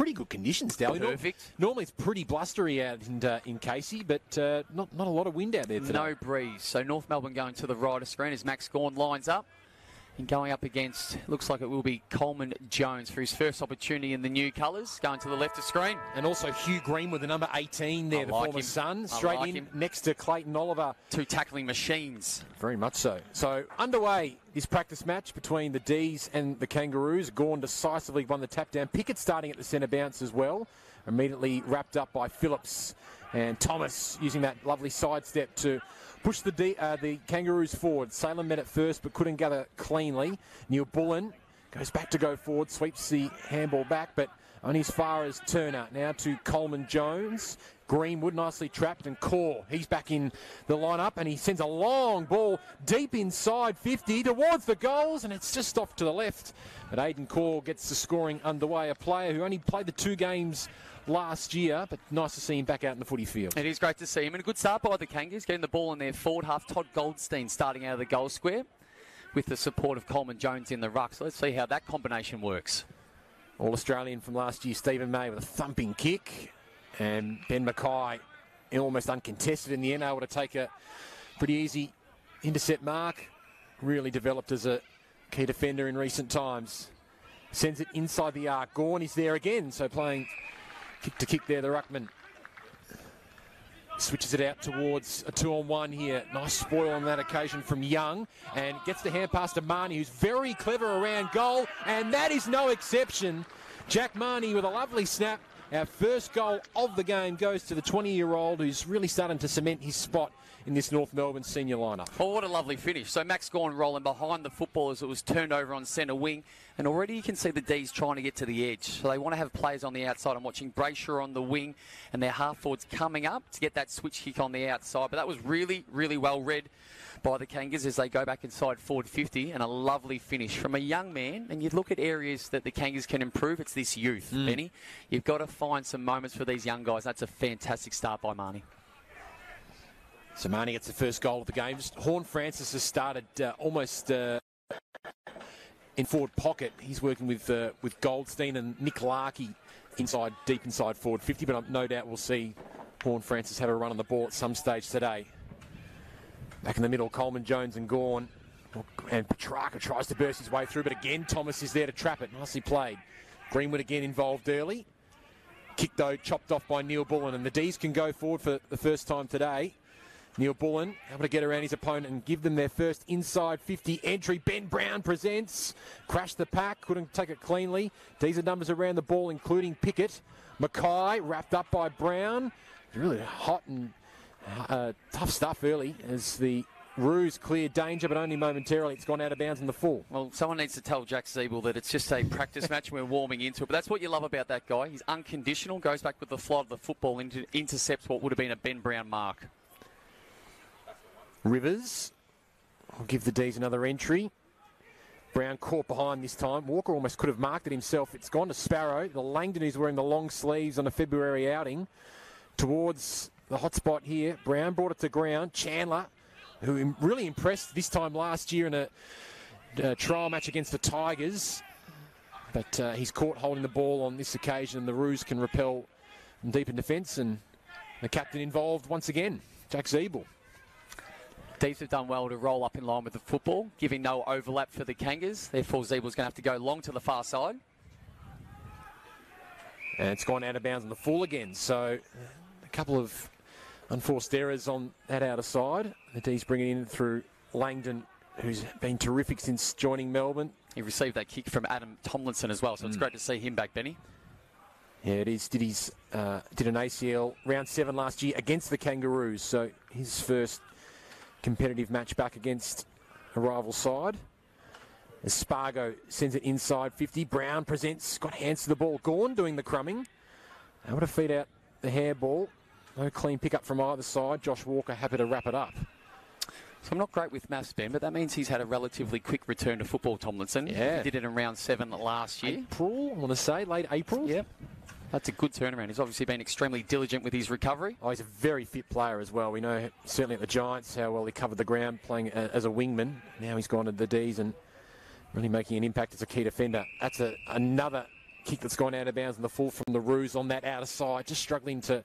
pretty good conditions, Dally. Perfect. Normally it's pretty blustery out in Casey, but not a lot of wind out there today. No breeze. So North Melbourne going to the right of screen as Max Gawn lines up. And going up against, looks like it will be Coleman Jones for his first opportunity in the new colours. Going to the left of screen. And also Hugh Green with the number 18 there, the former Sun. Straight in next to Clayton Oliver. Two tackling machines. Very much so. So underway this practice match between the D's and the Kangaroos. Gawn decisively won the tap down. Pickett starting at the centre bounce as well. Immediately wrapped up by Phillips. And Thomas using that lovely sidestep to push the Kangaroos forward. Salem met it first but couldn't gather cleanly. Neil Bullen goes back to go forward, sweeps the handball back, but only as far as Turner. Now to Coleman Jones. Greenwood nicely trapped, and Core, he's back in the lineup, and he sends a long ball deep inside 50 towards the goals, and it's just off to the left. But Aidan Core gets the scoring underway, a player who only played the 2 games last year, but nice to see him back out in the footy field. It is great to see him, and a good start by the Kangas, getting the ball in their forward half. Todd Goldstein starting out of the goal square with the support of Coleman Jones in the ruck. So let's see how that combination works. All-Australian from last year, Stephen May, with a thumping kick. And Ben Mackay, almost uncontested in the end, able to take a pretty easy intercept mark. Really developed as a key defender in recent times. Sends it inside the arc. Gawn is there again, so playing kick to kick there, the ruckman. Switches it out towards a 2-on-1 here. Nice spoil on that occasion from Young. And gets the hand pass to Marnie, who's very clever around goal. And that is no exception. Jack Marnie with a lovely snap. Our first goal of the game goes to the 20-year-old who's really starting to cement his spot in this North Melbourne senior lineup. Oh, what a lovely finish. So Max Gawn rolling behind the football as it was turned over on centre wing. And already you can see the D's trying to get to the edge. So they want to have players on the outside. I'm watching Brayshaw on the wing and their half forwards coming up to get that switch kick on the outside. But that was really, really well read by the Kangas as they go back inside forward 50, and a lovely finish from a young man. And you look at areas that the Kangas can improve, it's this youth, Benny. You've got to find some moments for these young guys. That's a fantastic start by Marnie. So Marnie gets the first goal of the game. Horn Francis has started almost in forward pocket. He's working with Goldstein and Nick Larkey deep inside forward 50, but no doubt we'll see Horn Francis have a run on the ball at some stage today. Back in the middle, Coleman Jones and Gawn. And Petrarca tries to burst his way through, but again, Thomas is there to trap it. Nicely played. Greenwood again involved early. Kick, though, chopped off by Neil Bullen, and the D's can go forward for the first time today. Neil Bullen able to get around his opponent and give them their first inside 50 entry. Ben Brown presents. Crashed the pack, couldn't take it cleanly. Decent numbers around the ball, including Pickett. Mackay wrapped up by Brown. Really hot and tough stuff early as the Roos cleared danger, but only momentarily. It's gone out of bounds in the full. Well, someone needs to tell Jack Siebel that it's just a practice match and we're warming into it. But that's what you love about that guy. He's unconditional, goes back with the flight of the football, intercepts what would have been a Ben Brown mark. Rivers will give the D's another entry. Brown caught behind this time. Walker almost could have marked it himself. It's gone to Sparrow. The Langdon who's wearing the long sleeves on a February outing towards the hot spot here. Brown brought it to ground. Chandler, who really impressed this time last year in a trial match against the Tigers. But he's caught holding the ball on this occasion, and the Roos can repel from deep in defence. And the captain involved once again, Jack Siebel. Deeps have done well to roll up in line with the football, giving no overlap for the Kangas. Therefore, Siebel's going to have to go long to the far side. And it's gone out of bounds on the full again. So a couple of unforced errors on that outer side. The D's bring it in through Langdon, who's been terrific since joining Melbourne. He received that kick from Adam Tomlinson as well, so it's great to see him back, Benny. Yeah, it is. Did an ACL round 7 last year against the Kangaroos. So his first competitive match back against a rival side. As Spargo sends it inside 50. Brown presents, got hands to the ball. Gawn doing the crumbing. Able to feed out the hairball. No clean pickup from either side. Josh Walker happy to wrap it up. So I'm not great with maths, Ben, but that means he's had a relatively quick return to football, Tomlinson. Yeah. He did it in round 7 last year. April, I want to say, late April. Yep. That's a good turnaround. He's obviously been extremely diligent with his recovery. Oh, he's a very fit player as well. We know certainly at the Giants how well he covered the ground playing as a wingman. Now he's gone to the D's and really making an impact as a key defender. That's another kick that's gone out of bounds and the fall from the Roos on that outer side. Just struggling to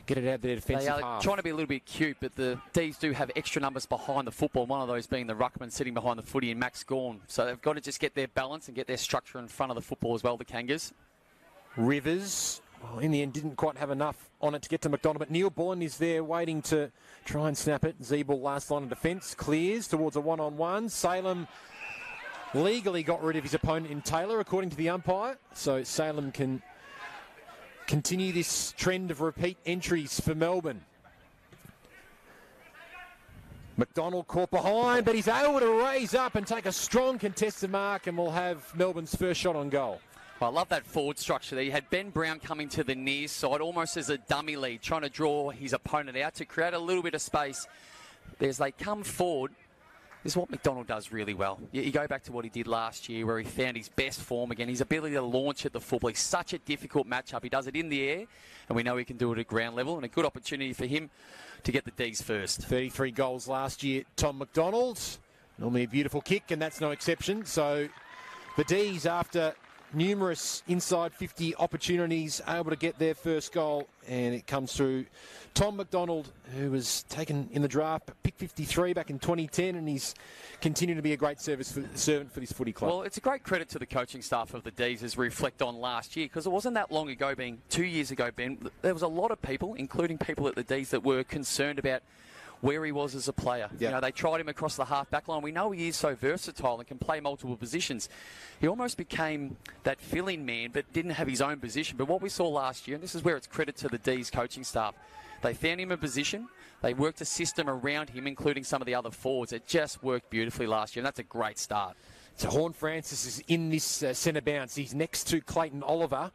get it out of their defensive half. They are trying to be a little bit cute, but the D's do have extra numbers behind the football, one of those being the ruckman sitting behind the footy and Max Gawn. So they've got to just get their balance and get their structure in front of the football as well, the Kangas. Rivers, well, in the end, didn't quite have enough on it to get to McDonald, but Neil Bourne is there waiting to try and snap it. Zeeble, last line of defence, clears towards a one-on-one. Salem legally got rid of his opponent in Taylor, according to the umpire. So Salem can continue this trend of repeat entries for Melbourne. McDonald caught behind, but he's able to raise up and take a strong contested mark, and we'll have Melbourne's first shot on goal. Well, I love that forward structure there. You had Ben Brown coming to the near side, almost as a dummy lead, trying to draw his opponent out to create a little bit of space. As they come forward, this is what McDonald does really well. You go back to what he did last year, where he found his best form again, his ability to launch at the football. It's such a difficult matchup. He does it in the air, and we know he can do it at ground level, and a good opportunity for him to get the D's first. 33 goals last year, Tom McDonald. Normally a beautiful kick, and that's no exception. So the D's, after numerous inside 50 opportunities, able to get their first goal, and it comes through Tom McDonald, who was taken in the draft, pick 53 back in 2010, and he's continued to be a great servant for this footy club. Well, it's a great credit to the coaching staff of the D's as we reflect on last year, because it wasn't that long ago, being 2 years ago, Ben, there was a lot of people, including people at the D's, that were concerned about where he was as a player. Yep. You know, they tried him across the half-back line. We know he is so versatile and can play multiple positions. He almost became that fill-in man, but didn't have his own position. But what we saw last year, and this is where it's credit to the D's coaching staff, they found him a position. They worked a system around him, including some of the other forwards. It just worked beautifully last year, and that's a great start. So Horn Francis is in this centre bounce. He's next to Clayton Oliver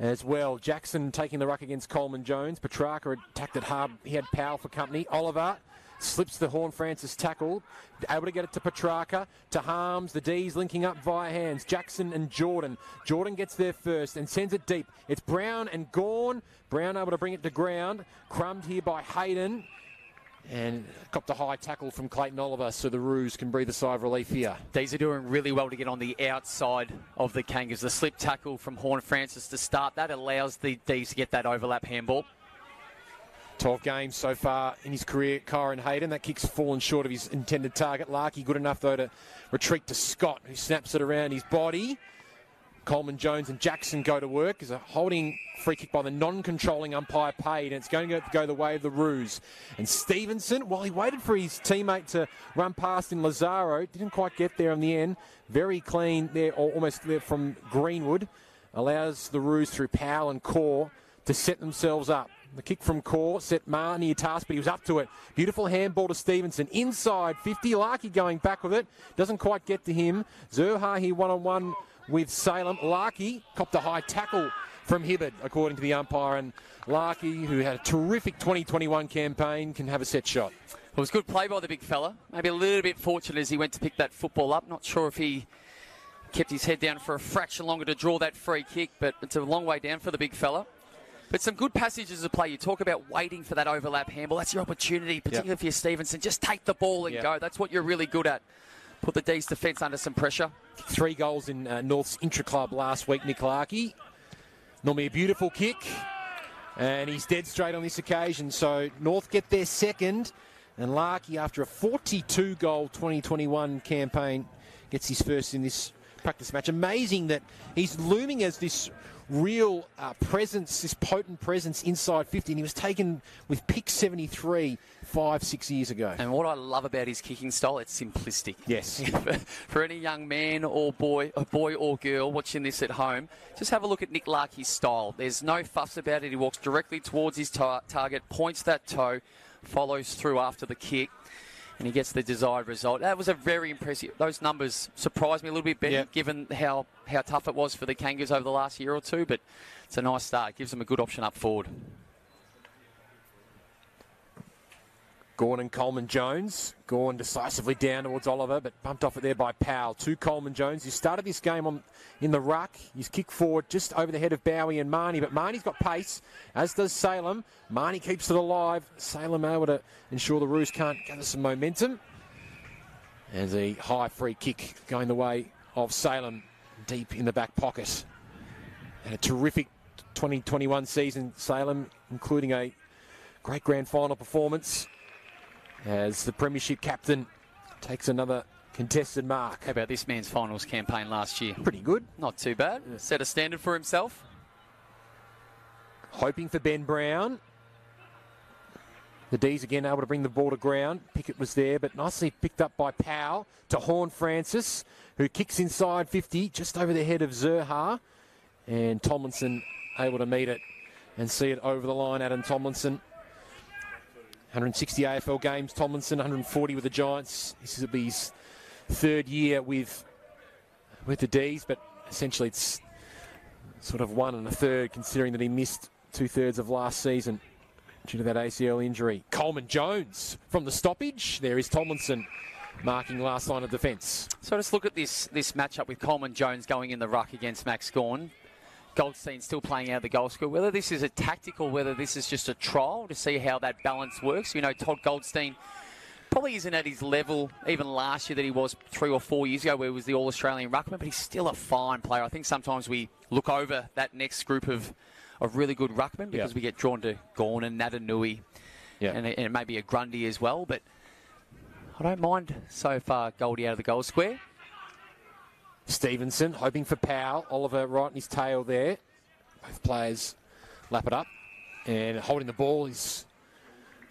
as well. Jackson taking the ruck against Coleman Jones. Petrarca attacked it hard. He had Powell for company. Oliver slips the Horn Francis tackle. Able to get it to Petrarca, to Harms. The D's linking up via hands. Jackson and Jordan. Jordan gets there first and sends it deep. It's Brown and Gawn. Brown able to bring it to ground. Crumbed here by Hayden. And copped a high tackle from Clayton Oliver, so the Roos can breathe a sigh of relief here. D's are doing really well to get on the outside of the Kangas. The slip tackle from Horn Francis to start, that allows the D's to get that overlap handball. 12 games so far in his career, Kyron Hayden. That kick's fallen short of his intended target. Larkey good enough, though, to retreat to Scott, who snaps it around his body. Coleman Jones and Jackson go to work. There's a holding free kick by the non-controlling umpire paid, and it's going to go the way of the Roos. And Stevenson, while he waited for his teammate to run past in Lazaro, didn't quite get there in the end. Very clean there, or almost there from Greenwood. Allows the Roos through Powell and Core to set themselves up. The kick from Core set Marnie a task, but he was up to it. Beautiful handball to Stevenson. Inside 50. Larkey going back with it. Doesn't quite get to him. Zerha here one-on-one with Salem. Larkey copped a high tackle from Hibbard, according to the umpire. And Larkey, who had a terrific 2021 campaign, can have a set shot. It was good play by the big fella. Maybe a little bit fortunate as he went to pick that football up. Not sure if he kept his head down for a fraction longer to draw that free kick, but it's a long way down for the big fella. But some good passages of play. You talk about waiting for that overlap handball. That's your opportunity, particularly for your Stevenson. Just take the ball and go. That's what you're really good at. Put the D's defence under some pressure. 3 goals in North's intra-club last week, Nick Larkey. Normally a beautiful kick. And he's dead straight on this occasion. So North get their second. And Larkey, after a 42-goal 2021 campaign, gets his first in this practice match. Amazing that he's looming as this real presence, this potent presence inside 50, and he was taken with pick 73 5-6 years ago. And what I love about his kicking style, it's simplistic. Yes. For any young man or boy or girl watching this at home, just have a look at Nick Larkey's style. There's no fuss about it. He walks directly towards his target, points that toe, follows through after the kick, and he gets the desired result. That was a very impressive. Those numbers surprised me a little bit, Ben, given how tough it was for the Kangas over the last year or two, but it's a nice start. Gives them a good option up forward. Gawn and Coleman Jones. Gawn decisively down towards Oliver, but bumped off it there by Powell. To Coleman Jones. He started this game in the ruck. He's kicked forward just over the head of Bowie and Marnie, but Marnie's got pace, as does Salem. Marnie keeps it alive. Salem able to ensure the Roos can't gather some momentum. There's a high free kick going the way of Salem, deep in the back pocket. And a terrific 2021 season, Salem, including a great grand final performance as the premiership captain takes another contested mark. How about this man's finals campaign last year? Pretty good. Not too bad. Set a standard for himself. Hoping for Ben Brown. The D's again able to bring the ball to ground. Pickett was there, but nicely picked up by Powell to Horn Francis, who kicks inside 50, just over the head of Zerha. And Tomlinson able to meet it and see it over the line. Adam Tomlinson. 160 AFL games, Tomlinson, 140 with the Giants. This will be his third year with the D's, but essentially it's sort of 1 1/3, considering that he missed 2/3 of last season due to that ACL injury. Coleman Jones from the stoppage. There is Tomlinson marking last line of defence. So just look at this matchup with Coleman Jones going in the ruck against Max Gawn. Goldstein still playing out of the goal scorer. Whether this is a tactical, whether this is just a trial to see how that balance works. You know, Todd Goldstein probably isn't at his level even last year that he was 3 or 4 years ago where he was the All-Australian ruckman, but he's still a fine player. I think sometimes we look over that next group of really good ruckmen because we get drawn to Gawn and Natanui and it may be a Grundy as well, but I don't mind so far Goldie out of the goal square. Stevenson hoping for Powell. Oliver right in his tail there. Both players lap it up. And holding the ball is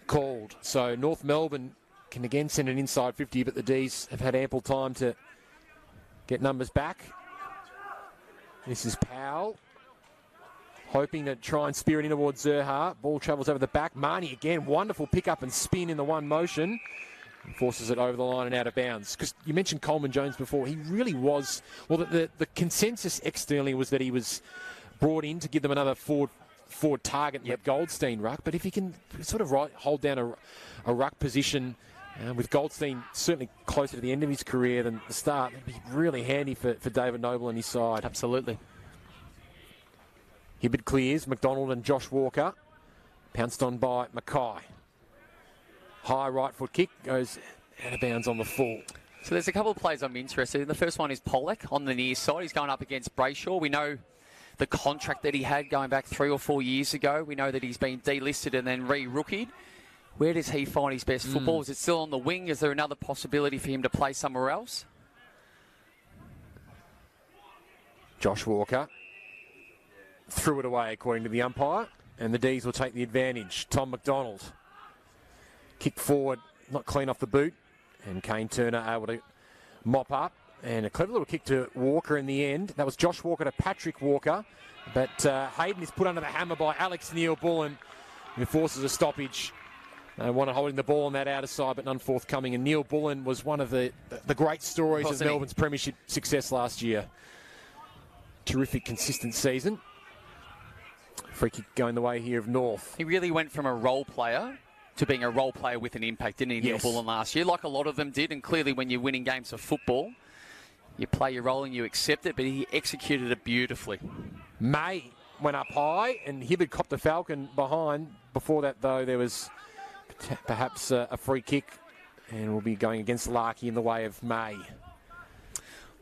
called. So North Melbourne can again send an inside 50, but the D's have had ample time to get numbers back. This is Powell. Hoping to try and spear it in towards Zerha. Ball travels over the back. Marnie again. Wonderful pick up and spin in the one motion. Forces it over the line and out of bounds. Because you mentioned Coleman Jones before. He really was... Well, the consensus externally was that he was brought in to give them another forward target with Goldstein ruck. But if he can sort of hold down a ruck position with Goldstein certainly closer to the end of his career than the start, it'd be really handy for David Noble on his side. Absolutely. Hibbard clears. McDonald and Josh Walker. Pounced on by Mackay. High right foot kick goes out of bounds on the full. So there's a couple of plays I'm interested in. The first one is Pollock on the near side. He's going up against Brayshaw. We know the contract that he had going back 3 or 4 years ago. We know that he's been delisted and then re-rookied. Where does he find his best football? Is it still on the wing? Is there another possibility for him to play somewhere else? Josh Walker threw it away according to the umpire, and the D's will take the advantage. Tom McDonald. Kick forward, not clean off the boot. And Kane Turner able to mop up. And a clever little kick to Walker in the end. That was Josh Walker to Patrick Walker. But Hayden is put under the hammer by Alex Neil-Bullen, who forces a stoppage. One holding the ball on that outer side, but none forthcoming. And Neil-Bullen was one of the great stories of Melbourne's premiership success last year. Terrific, consistent season. Free kick going the way here of North. He really went from a role player to being a role player with an impact, didn't he, Yes. Neil-Bullen last year? Like a lot of them did, and clearly when you're winning games of football, you play your role and you accept it, but he executed it beautifully. May went up high, and Hibbard copped the Falcon behind. Before that, though, there was perhaps a free kick, and we'll be going against Larkey in the way of May.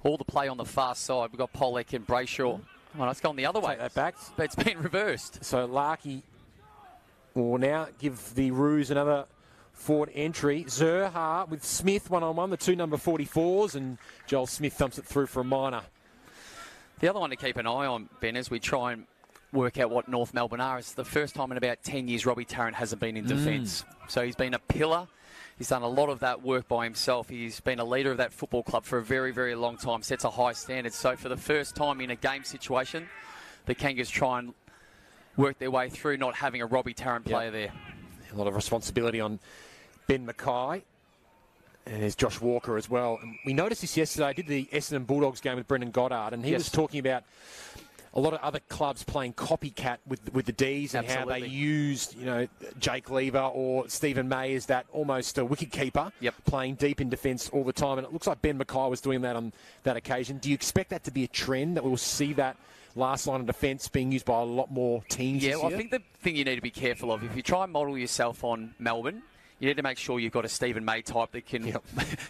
All the play on the far side. We've got Pollock and Brayshaw. Well, it's gone the other way. Take that back. But it's been reversed. So Larkey will now give the Roos another forward entry. Zerha with Smith one-on-one, the two number 44s, and Joel Smith thumps it through for a minor. The other one to keep an eye on, Ben, as we try and work out what North Melbourne are, it's the first time in about 10 years Robbie Tarrant hasn't been in defence. So he's been a pillar. He's done a lot of that work by himself. He's been a leader of that football club for a very, very long time, sets a high standard. So for the first time in a game situation, the Kangas try and work their way through not having a Robbie Tarrant player there. A lot of responsibility on Ben Mackay. And there's Josh Walker as well. And we noticed this yesterday. I did the Essendon Bulldogs game with Brendan Goddard, and he was talking about a lot of other clubs playing copycat with the D's and how they used, Jake Lever or Stephen May as that almost a wicket keeper, playing deep in defence all the time. And it looks like Ben Mackay was doing that on that occasion. Do you expect that to be a trend, that we'll see that last line of defence being used by a lot more teams this year? I think the thing you need to be careful of, if you try and model yourself on Melbourne, you need to make sure you've got a Stephen May type that can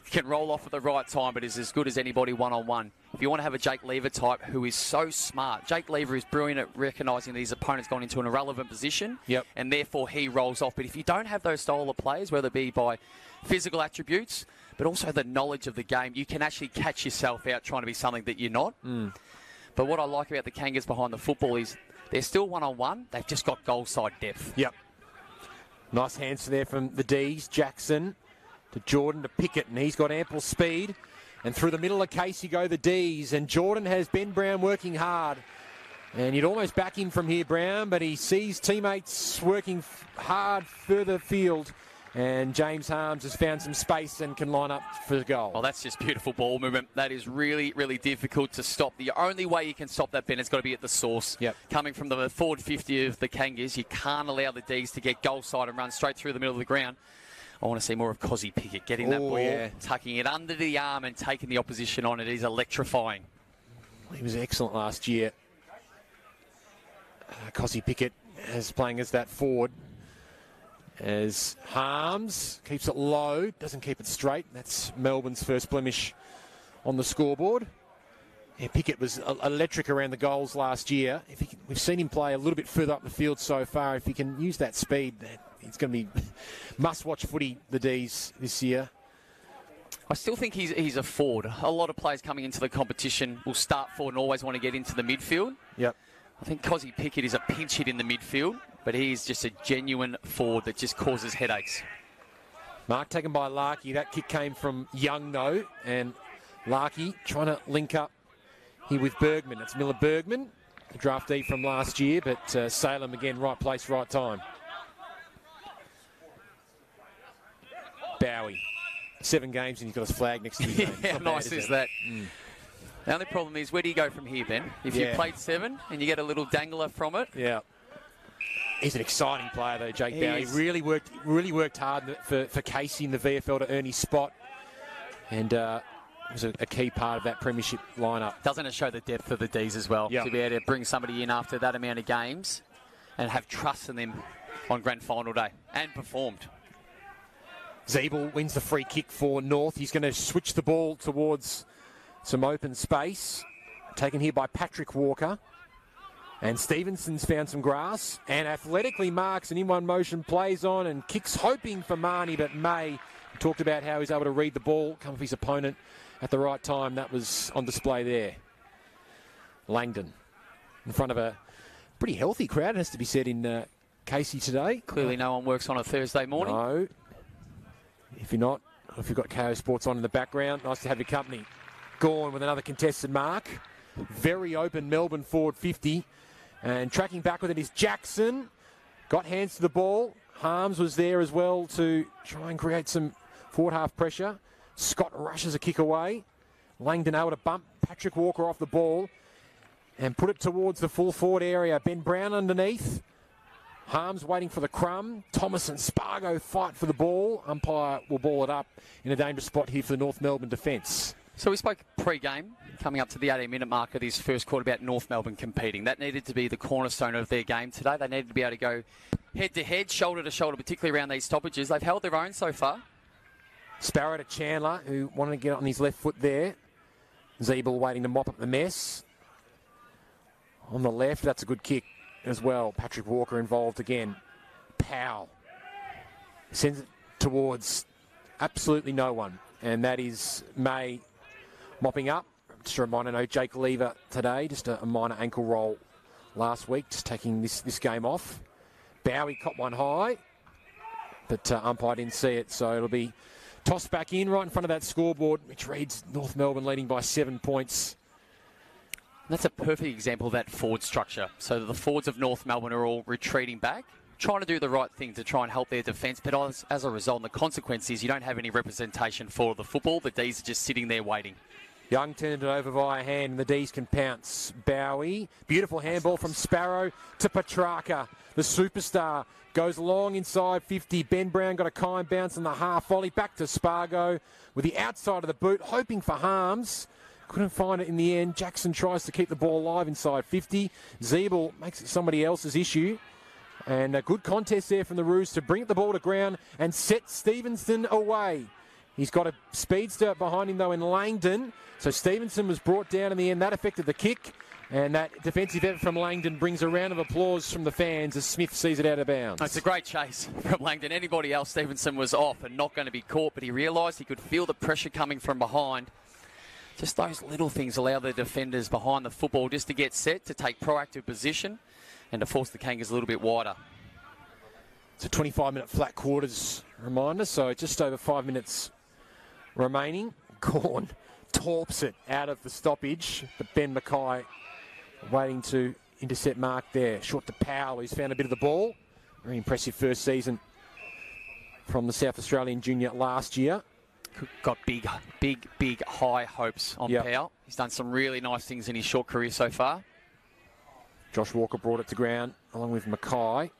can roll off at the right time, but is as good as anybody one-on-one. If you want to have a Jake Lever type who is so smart, Jake Lever is brilliant at recognising that his opponent's gone into an irrelevant position, and therefore he rolls off. But if you don't have those style of players, whether it be by physical attributes, but also the knowledge of the game, you can actually catch yourself out trying to be something that you're not. But what I like about the Kangas behind the football is they're still one-on-one. They've just got goal side depth. Yep. Nice hands there from the D's. Jackson to Jordan to Pickett, and he's got ample speed. And through the middle of Casey go the D's, and Jordan has Ben Brown working hard. And you'd almost back him from here, Brown, but he sees teammates working hard further field. And James Harms has found some space and can line up for the goal. Well, that's just beautiful ball movement. That is really, really difficult to stop. The only way you can stop that, Ben, has got to be at the source. Coming from the forward 50 of the Kangas, you can't allow the D's to get goal side and run straight through the middle of the ground. I want to see more of Cozzy Pickett getting that ball, tucking it under the arm and taking the opposition on. It is electrifying. He was excellent last year. Cozzy Pickett is playing as that forward. As Harms keeps it low, doesn't keep it straight. That's Melbourne's first blemish on the scoreboard. Yeah, Pickett was electric around the goals last year. We've seen him play a little bit further up the field so far. If he can use that speed, it's going to be must-watch footy, the D's, this year. I still think he's a forward. A lot of players coming into the competition will start forward and always want to get into the midfield. I think Cozzy Pickett is a pinch hit in the midfield, but he's just a genuine forward that just causes headaches. Mark taken by Larkey. That kick came from Young, though, and Larkey trying to link up here with Bergman. It's Miller Bergman, the draftee from last year, but Salem again, right place, right time. Bowie. 7 games and he's got his flag next to his name. How nice is that? The only problem is, where do you go from here, Ben? If you played 7 and you get a little dangler from it. He's an exciting player, though, Jake Bowie. He really worked hard for Casey in the VFL to earn his spot. And was a key part of that premiership lineup. Doesn't it show the depth of the D's as well? To be able to bring somebody in after that amount of games and have trust in them on grand final day and performed. Zeeble wins the free kick for North. He's going to switch the ball towards some open space. Taken here by Patrick Walker. And Stevenson's found some grass and athletically marks and in one motion plays on and kicks, hoping for Marnie, but May talked about how he's able to read the ball, come for his opponent at the right time. That was on display there. Langdon in front of a pretty healthy crowd, it has to be said, in Casey today. Clearly no one works on a Thursday morning. No. If you're not, if you've got KO Sports on in the background, nice to have your company. Gorn with another contested mark. Very open Melbourne forward 50. And tracking back with it is Jackson. Got hands to the ball. Harms was there as well to try and create some forward half pressure. Scott rushes a kick away. Langdon able to bump Patrick Walker off the ball and put it towards the full forward area. Ben Brown underneath. Harms waiting for the crumb. Thomas and Spargo fight for the ball. Umpire will ball it up in a dangerous spot here for the North Melbourne defence. So we spoke pre-game, coming up to the 18-minute mark of this first quarter, about North Melbourne competing. That needed to be the cornerstone of their game today. They needed to be able to go head-to-head, shoulder-to-shoulder, particularly around these stoppages. They've held their own so far. Sparrow to Chandler, who wanted to get on his left foot there. Zeeble waiting to mop up the mess. On the left, that's a good kick as well. Patrick Walker involved again. Powell sends it towards absolutely no one. And that is May mopping up. Just a reminder, no Jake Lever today. Just a minor ankle roll last week. Just taking this game off. Bowie caught one high. But umpire didn't see it. So it'll be tossed back in right in front of that scoreboard, which reads North Melbourne leading by 7 points. That's a perfect example of that forward structure. So the forwards of North Melbourne are all retreating back, trying to do the right thing to try and help their defence. But as a result, the consequence is you don't have any representation for the football. The D's are just sitting there waiting. Young turned it over via hand, and the D's can pounce. Bowie, beautiful handball from Sparrow to Petrarca. The superstar goes long inside 50. Ben Brown got a kind bounce in the half volley. Back to Spargo with the outside of the boot, hoping for Harms. Couldn't find it in the end. Jackson tries to keep the ball alive inside 50. Zeeble makes it somebody else's issue. And a good contest there from the Roos to bring the ball to ground and set Stevenson away. He's got a speedster behind him, though, in Langdon. So Stevenson was brought down in the end. That affected the kick. And that defensive effort from Langdon brings a round of applause from the fans as Smith sees it out of bounds. It's a great chase from Langdon. Anybody else, Stevenson was off and not going to be caught, but he realised he could feel the pressure coming from behind. Just those little things allow the defenders behind the football just to get set, to take proactive position, and to force the Kangas a little bit wider. It's a 25-minute flat quarters reminder, so just over 5 minutes remaining. Gawn torps it out of the stoppage, but Ben Mackay waiting to intercept Mark there. Short to Powell, who's found a bit of the ball. Very impressive first season from the South Australian junior last year. Got big high hopes on Powell. He's done some really nice things in his short career so far. Josh Walker brought it to ground along with Mackay.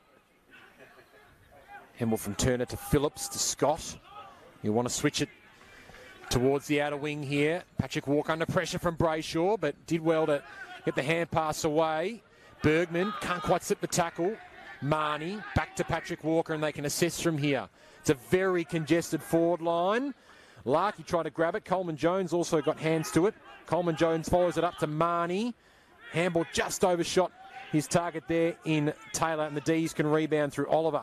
Hemble from Turner to Phillips to Scott. You want to switch it towards the outer wing here. Patrick Walker under pressure from Brayshaw, but did well to get the hand pass away. Bergman can't quite slip the tackle. Marnie back to Patrick Walker, and they can assess from here. It's a very congested forward line. Larkey tried to grab it. Coleman Jones also got hands to it. Coleman Jones follows it up to Marnie. Handball just overshot his target there in Taylor, and the D's can rebound through Oliver.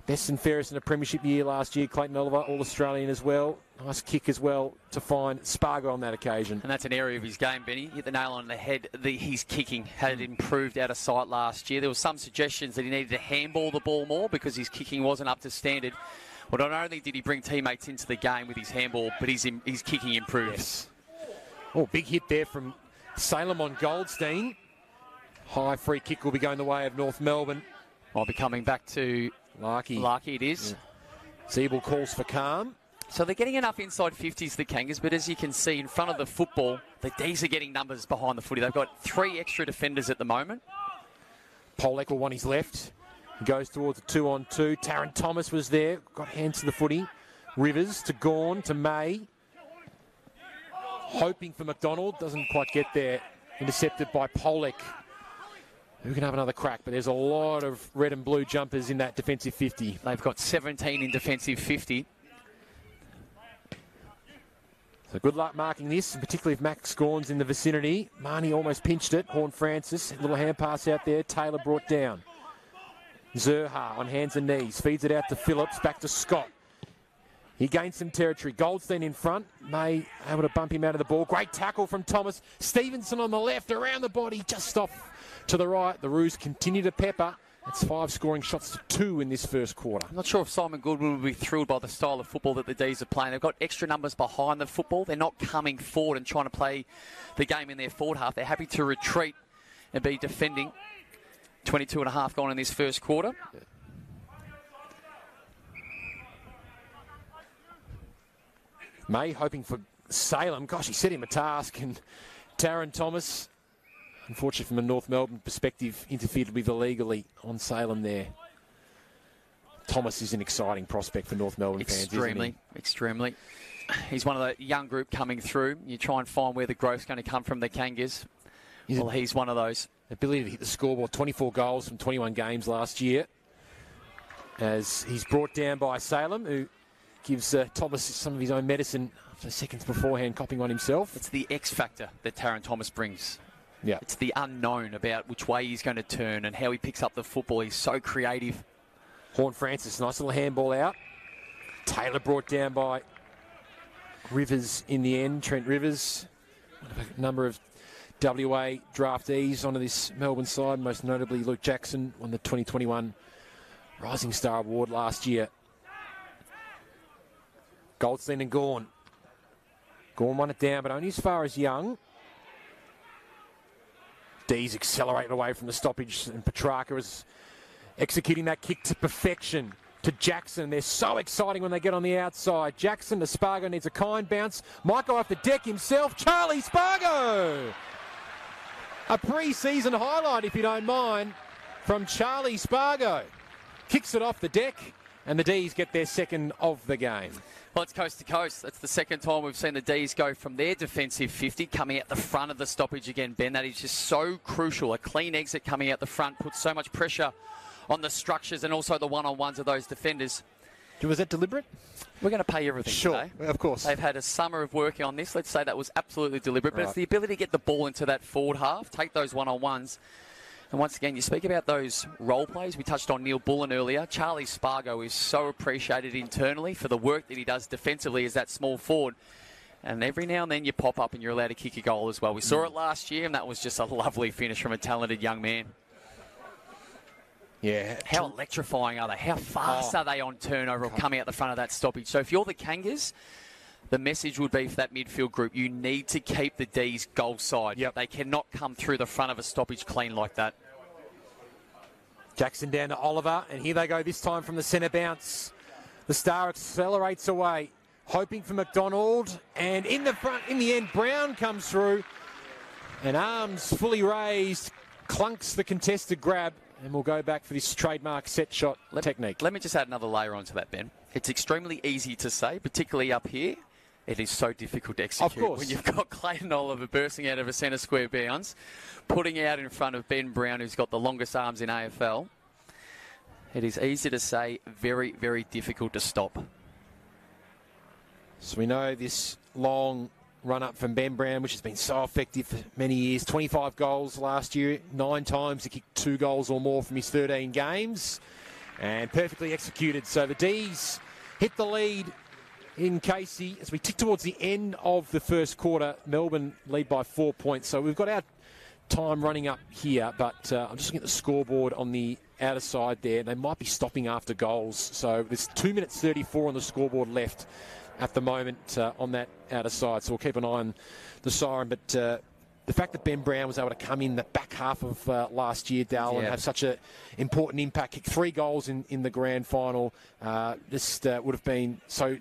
Best and fairest in a premiership year last year. Clayton Oliver, All-Australian as well. Nice kick as well to find Spargo on that occasion. And that's an area of his game, Benny. Hit the nail on the head. His kicking had improved out of sight last year. There were some suggestions that he needed to handball the ball more because his kicking wasn't up to standard. Well, not only did he bring teammates into the game with his handball, but his kicking improved. Yes. Oh, big hit there from Salem on Goldstein. High free kick will be going the way of North Melbourne. I'll be coming back to Larkey. Larkey it is. Yeah. Siebel calls for calm. So they're getting enough inside 50s, the Kangas, but as you can see in front of the football, the D's are getting numbers behind the footy. They've got 3 extra defenders at the moment. Polek will want his left. He goes towards a 2-on-2. Taron Thomas was there. Got hands to the footy. Rivers to Gawn to May. Hoping for McDonald. Doesn't quite get there. Intercepted by Polek. Who can have another crack? But there's a lot of red and blue jumpers in that defensive 50. They've got 17 in defensive 50. So good luck marking this, and particularly if Max Gawn's in the vicinity. Marnie almost pinched it. Horn Francis, a little hand pass out there. Taylor brought down. Zerha on hands and knees. Feeds it out to Phillips. Back to Scott. He gains some territory. Goldstein in front. May able to bump him out of the ball. Great tackle from Thomas. Stevenson on the left, around the body, just off to the right. The Roos continue to pepper. It's 5 scoring shots to 2 in this first quarter. I'm not sure if Simon Goodwin will be thrilled by the style of football that the D's are playing. They've got extra numbers behind the football. They're not coming forward and trying to play the game in their forward half. They're happy to retreat and be defending. 22 and a half gone in this first quarter. May hoping for Salem. Gosh, he set him a task. And Taron Thomas, unfortunately from a North Melbourne perspective, interfered with illegally on Salem there. Thomas is an exciting prospect for North Melbourne fans, isn't he? Extremely. He's one of the young group coming through. You try and find where the growth's going to come from the Kangas. Well, he's one of those. Ability to hit the scoreboard, 24 goals from 21 games last year. As he's brought down by Salem, who gives Thomas some of his own medicine after seconds beforehand, copping on himself. It's the X factor that Taron Thomas brings. Yeah. It's the unknown about which way he's going to turn and how he picks up the football. He's so creative. Horn Francis, nice little handball out. Taylor brought down by Rivers in the end. Trent Rivers, one of a number of WA draftees onto this Melbourne side, most notably Luke Jackson won the 2021 Rising Star Award last year. Goldstein and Gawn. Gawn won it down, but only as far as Young. D's accelerating away from the stoppage, and Petrarca is executing that kick to perfection to Jackson. They're so exciting when they get on the outside. Jackson to Spargo, needs a kind bounce. Might go off the deck himself. Charlie Spargo! A pre-season highlight, if you don't mind, from Charlie Spargo. Kicks it off the deck, and the D's get their second of the game. Well, it's coast to coast. That's the second time we've seen the D's go from their defensive 50 coming out the front of the stoppage again, Ben. That is just so crucial. A clean exit coming out the front puts so much pressure on the structures and also the one-on-ones of those defenders. Was that deliberate? We're going to pay everything today. Of course. They've had a summer of working on this. Let's say that was absolutely deliberate. But it's the ability to get the ball into that forward half, take those one-on-ones. And once again, you speak about those role plays. We touched on Neil Bullen earlier. Charlie Spargo is so appreciated internally for the work that he does defensively as that small forward. And every now and then you pop up and you're allowed to kick a goal as well. We saw it last year, and that was just a lovely finish from a talented young man. Yeah. How electrifying are they? How fast are they on turnover or coming out the front of that stoppage? So if you're the Kangas, the message would be for that midfield group, you need to keep the D's goal side. Yep. They cannot come through the front of a stoppage clean like that. Jackson down to Oliver, and here they go this time from the centre bounce. The Star accelerates away, hoping for McDonald, and in the front, in the end, Brown comes through, and arms fully raised, clunks the contested grab, and we'll go back for this trademark set shot technique. Let me just add another layer onto that, Ben. It's extremely easy to say, particularly up here. It is so difficult to execute. Of course. When you've got Clayton Oliver bursting out of a centre square bounce, putting out in front of Ben Brown, who's got the longest arms in AFL. It is easy to say, very, very difficult to stop. So we know this long run-up from Ben Brown, which has been so effective for many years. 25 goals last year, 9 times he kicked 2 goals or more from his 13 games. And perfectly executed. So the D's hit the lead in Casey as we tick towards the end of the first quarter. Melbourne lead by 4 points. So we've got our time running up here, but I'm just looking at the scoreboard on the outer side there. They might be stopping after goals. So there's 2 minutes 34 on the scoreboard left at the moment on that outer side. So we'll keep an eye on the siren. But the fact that Ben Brown was able to come in the back half of last year, Dal, and have such an important impact, kick 3 goals in the grand final, just would have been so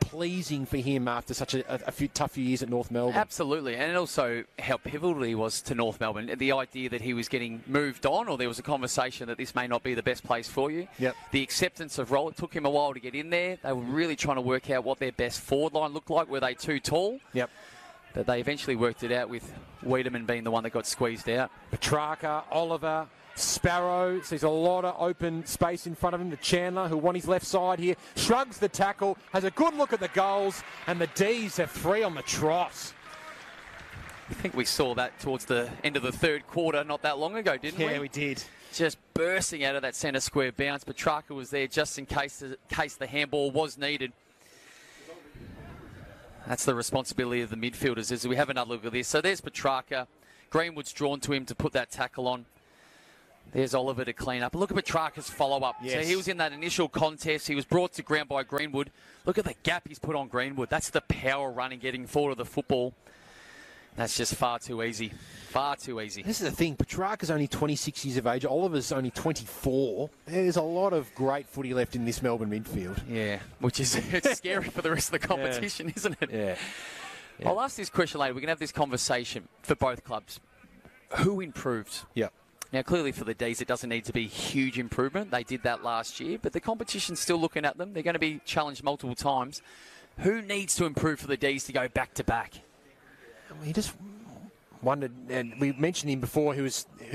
pleasing for him after such a few tough years at North Melbourne. Absolutely, and also how pivotal he was to North Melbourne. The idea that he was getting moved on, or there was a conversation that this may not be the best place for you. Yep. The acceptance of role, it took him a while to get in there. They were really trying to work out what their best forward line looked like. Were they too tall? Yep. But they eventually worked it out with Wiedemann being the one that got squeezed out. Petrarca, Oliver, Sparrow, so there's a lot of open space in front of him. The Chandler, who won his left side here, shrugs the tackle, has a good look at the goals, and the D's have 3 on the trot. I think we saw that towards the end of the third quarter not that long ago, didn't we? Yeah, we did. Just bursting out of that centre square bounce. Petrarca was there just in case the handball was needed. That's the responsibility of the midfielders as we have another look at this. So there's Petrarca. Greenwood's drawn to him to put that tackle on. There's Oliver to clean up. Look at Petrarca's follow-up. Yes. So he was in that initial contest. He was brought to ground by Greenwood. Look at the gap he's put on Greenwood. That's the power running, getting forward of the football. That's just far too easy. Far too easy. This is the thing. Petrarca's only 26 years of age. Oliver's only 24. There's a lot of great footy left in this Melbourne midfield. Yeah, which is it's scary for the rest of the competition, isn't it? Yeah. I'll ask this question later. We're going to have this conversation for both clubs. Who improved? Yep. Now, clearly for the D's, it doesn't need to be huge improvement. They did that last year, but the competition's still looking at them. They're going to be challenged multiple times. Who needs to improve for the D's to go back-to-back? He just wondered, and we mentioned him before, who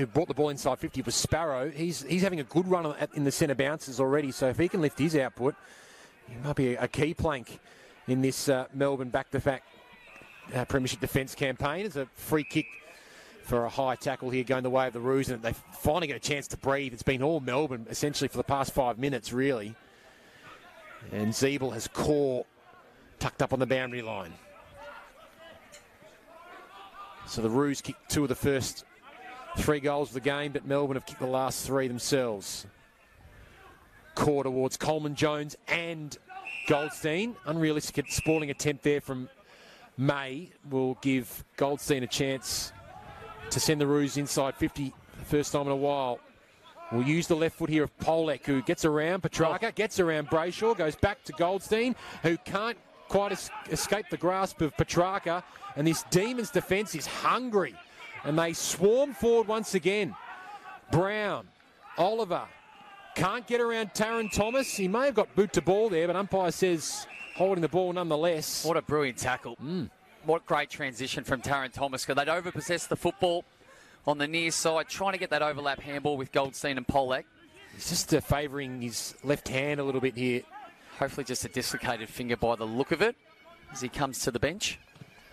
brought the ball inside 50 was Sparrow. He's having a good run in the centre bounces already, so if he can lift his output, he might be a key plank in this Melbourne back-to-back premiership defence campaign. It's a free kick for a high tackle here going the way of the Roos, and they finally get a chance to breathe. It's been all Melbourne essentially for the past 5 minutes, really. And Zeeble has core tucked up on the boundary line. So the Roos kicked 2 of the first 3 goals of the game, but Melbourne have kicked the last 3 themselves. Core towards Coleman, Jones and Goldstein. Unrealistic sprawling attempt there from May will give Goldstein a chance to send the Roos inside 50 the first time in a while. We'll use the left foot here of Polek, who gets around Petrarca, gets around Brayshaw, goes back to Goldstein, who can't quite escape the grasp of Petrarca. And this Demons defence is hungry. And they swarm forward once again. Brown, Oliver, can't get around Taron Thomas. He may have got boot to ball there, but umpire says holding the ball nonetheless. What a brilliant tackle. What great transition from Taron Thomas. They'd overpossessed the football on the near side, trying to get that overlap handball with Goldstein and Polak. He's just favouring his left hand a little bit here. Hopefully just a dislocated finger by the look of it as he comes to the bench.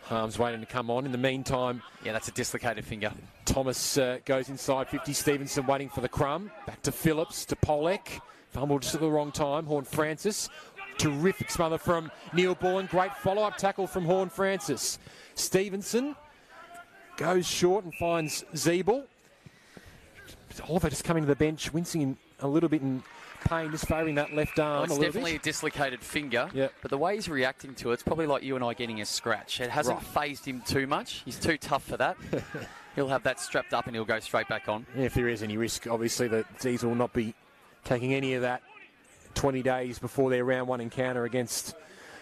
Harms waiting to come on. In the meantime, yeah, that's a dislocated finger. Thomas goes inside 50. Stevenson waiting for the crumb. Back to Phillips, to Polak. Fumbled just at the wrong time. Horne-Francis. Terrific smother from Neil Bullen. Great follow-up tackle from Horne-Francis. Stevenson goes short and finds Zeeble. Oliver just coming to the bench, wincing a little bit in pain, just favouring that left arm. Well, it's definitely a dislocated finger, yep. But the way he's reacting to it, it's probably like you and I getting a scratch. It hasn't phased him too much. He's too tough for that. He'll have that strapped up and he'll go straight back on. Yeah, if there is any risk, obviously, that Diesel will not be taking any of that 20 days before their round one encounter against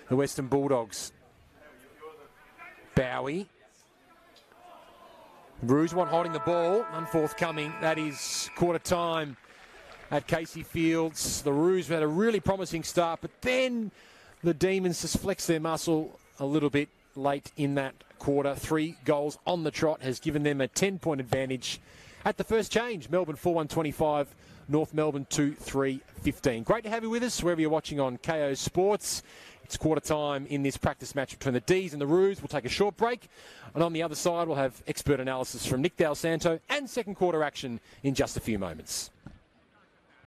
the Western Bulldogs. Bowie. Roosevelt holding the ball, unforthcoming. That is quarter time at Casey Fields. The Roos had a really promising start, but then the Demons just flexed their muscle a little bit late in that quarter. 3 goals on the trot has given them a 10-point advantage at the first change. Melbourne 4-1-25, North Melbourne 2-3-15. Great to have you with us wherever you're watching on KO Sports. It's quarter time in this practice match between the D's and the Roos. We'll take a short break. And on the other side, we'll have expert analysis from Nick Del Santo and second quarter action in just a few moments.